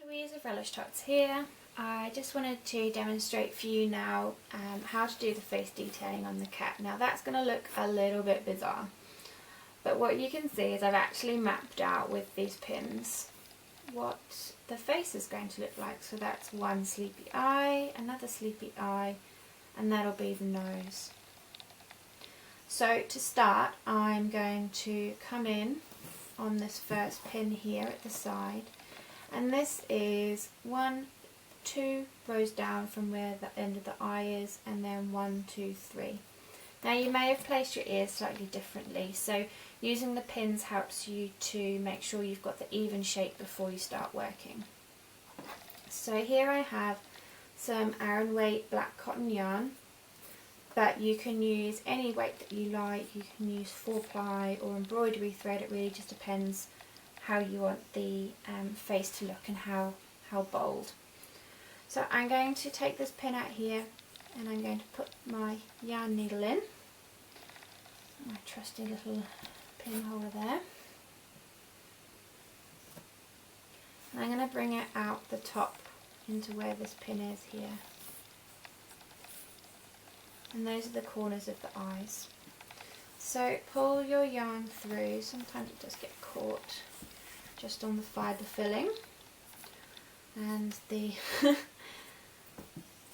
Louise of Relish Tots here. I just wanted to demonstrate for you now how to do the face detailing on the cat. Now that's going to look a little bit bizarre, but what you can see is I've actually mapped out with these pins what the face is going to look like. So that's one sleepy eye, another sleepy eye, and that'll be the nose. So to start, I'm going to come in on this first pin here at the side, and this is 2 rows down from where the end of the eye is, and then 1, 2, 3. Now you may have placed your ears slightly differently, so using the pins helps you to make sure you've got the even shape before you start working. So here I have some Aran weight black cotton yarn, but you can use any weight that you like. You can use 4-ply or embroidery thread. It really just depends how you want the face to look and how bold. So I'm going to take this pin out here and I'm going to put my yarn needle in, my trusty little pin holder there, and I'm going to bring it out the top into where this pin is here, and those are the corners of the eyes. So pull your yarn through. Sometimes it does get caught just on the fibre filling and the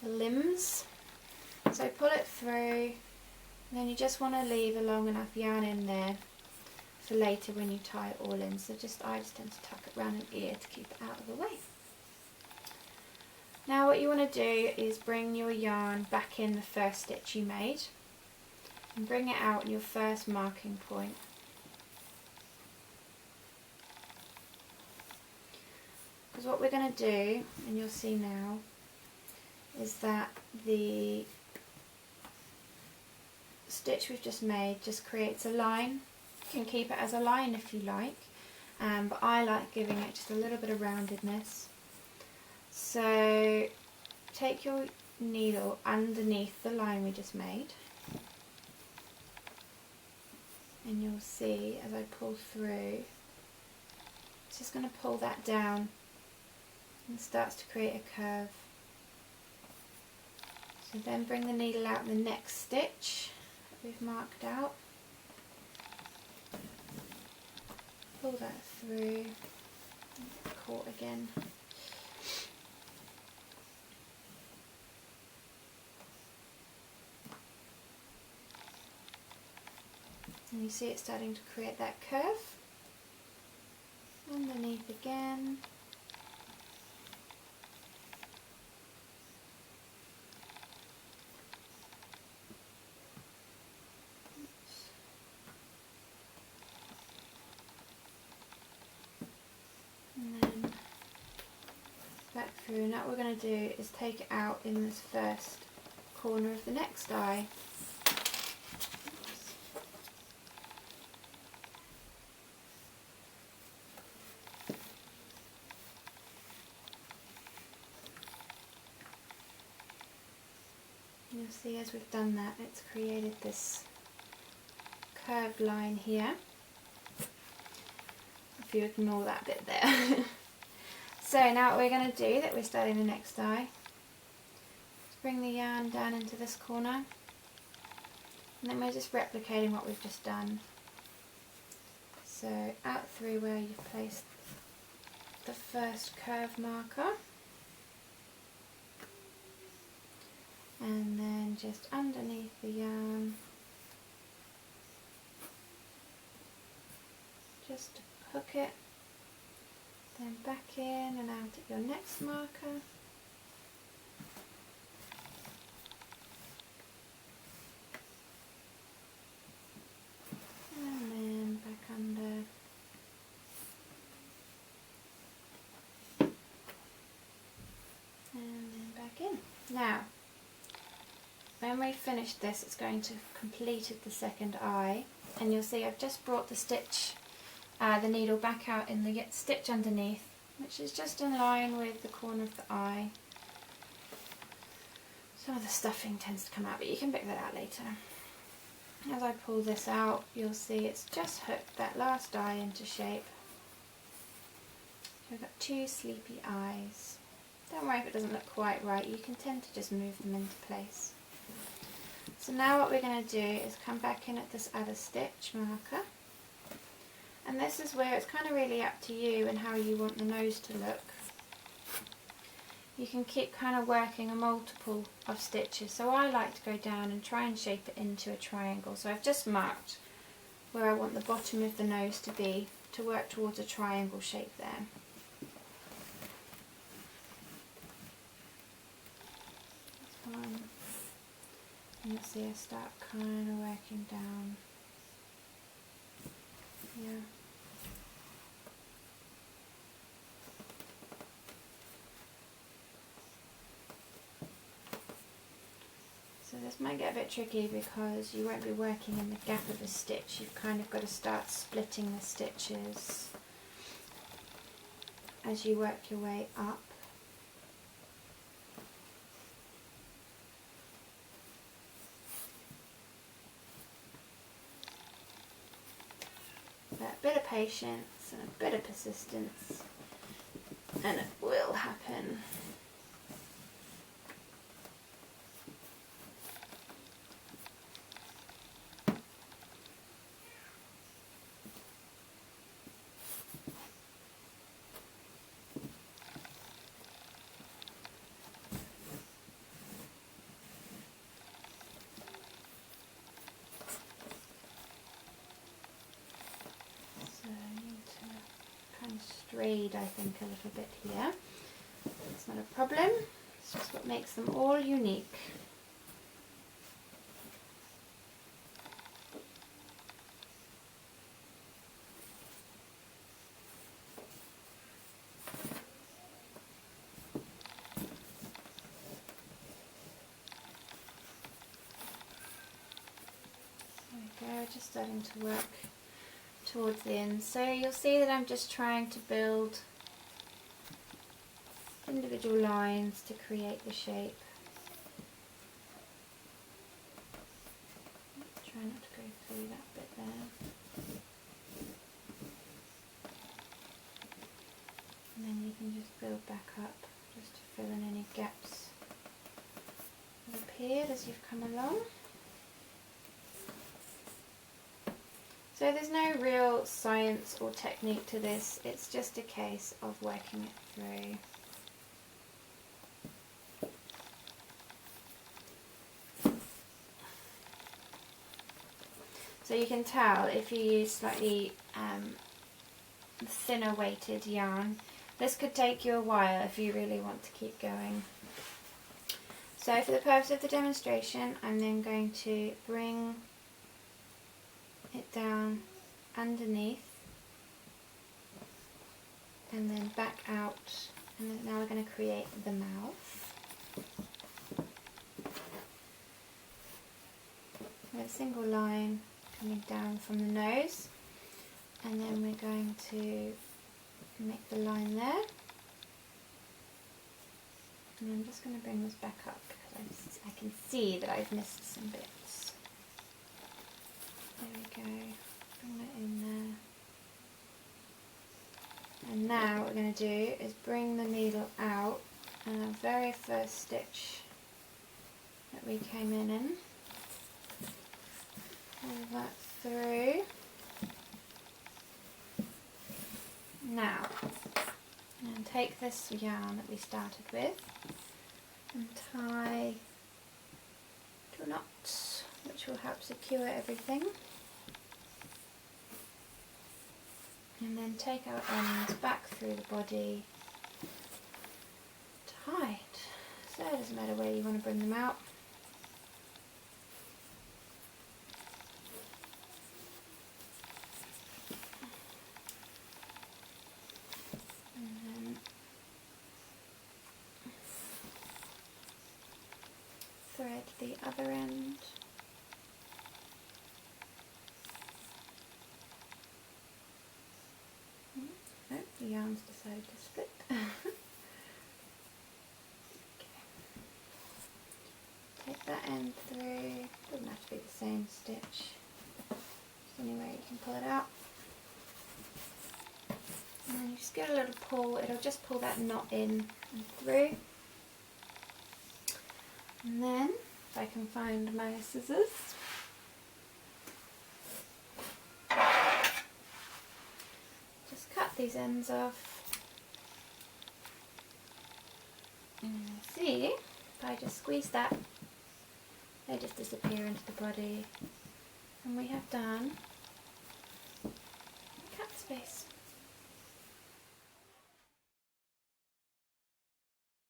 the limbs. So pull it through, and then you just want to leave a long enough yarn in there for later when you tie it all in. So I just tend to tuck it around an ear to keep it out of the way. Now what you want to do is bring your yarn back in the first stitch you made and bring it out in your first marking point. Because what we're going to do, and you'll see now, is that the stitch we've just made just creates a line. You can keep it as a line if you like, but I like giving it just a little bit of roundedness. So take your needle underneath the line we just made, and you'll see as I pull through, it's just going to pull that down and starts to create a curve. So then bring the needle out in the next stitch that we've marked out, pull that through, caught again. And you see it starting to create that curve. Underneath again. And then back through. And what we're going to do is take it out in this first corner of the next eye. You'll see as we've done that, it's created this curved line here, if you ignore that bit there. So now what we're going to do, that we're starting the next eye, is bring the yarn down into this corner, and then we're just replicating what we've just done. So out through where you've placed the first curve marker, and then just underneath the yarn, just hook it, then back in and out at your next marker, and then back under, and then back in. Now when we finish this, it's going to have completed the second eye, and you'll see I've just brought the stitch, the needle back out in the stitch underneath, which is just in line with the corner of the eye. Some of the stuffing tends to come out, but you can pick that out later. As I pull this out, you'll see it's just hooked that last eye into shape. I've got two sleepy eyes. Don't worry if it doesn't look quite right, you can tend to just move them into place. So now what we're going to do is come back in at this other stitch marker, and this is where it's kind of really up to you and how you want the nose to look. You can keep kind of working a multiple of stitches, so I like to go down and try and shape it into a triangle. So I've just marked where I want the bottom of the nose to be, to work towards a triangle shape there. One, and you'll see I start kind of working down here. So this might get a bit tricky because you won't be working in the gap of a stitch. You've kind of got to start splitting the stitches as you work your way up. But a bit of patience and a bit of persistence and it will happen. Strayed, I think, a little bit here. It's not a problem, it's just what makes them all unique. There we go, just starting to work towards the end. So you'll see that I'm just trying to build individual lines to create the shape. Try not to go through that bit there. And then you can just build back up just to fill in any gaps that have appeared as you've come along. So there's no real science or technique to this, it's just a case of working it through. So you can tell if you use slightly thinner weighted yarn, this could take you a while if you really want to keep going. So for the purpose of the demonstration, I'm then going to bring it down underneath and then back out, and then now we're going to create the mouth with a single line coming down from the nose, and then we're going to make the line there, and I'm just going to bring this back up because I can see that I've missed some bits. There we go, bring that in there. And now what we're going to do is bring the needle out, and our very first stitch that we came in, pull that through. Now, I'm going to take this yarn that we started with and tie to a knot, which will help secure everything. And then take our ends back through the body, tight. So it doesn't matter where you want to bring them out. And then thread the other end. The yarn's decided to split. Okay. Take that end through, doesn't have to be the same stitch, just any way you can pull it out. And then you just give it a little pull, it'll just pull that knot in and through. And then, if I can find my scissors, just cut these ends off. And see, if I just squeeze that, they just disappear into the body. And we have done a cat's face.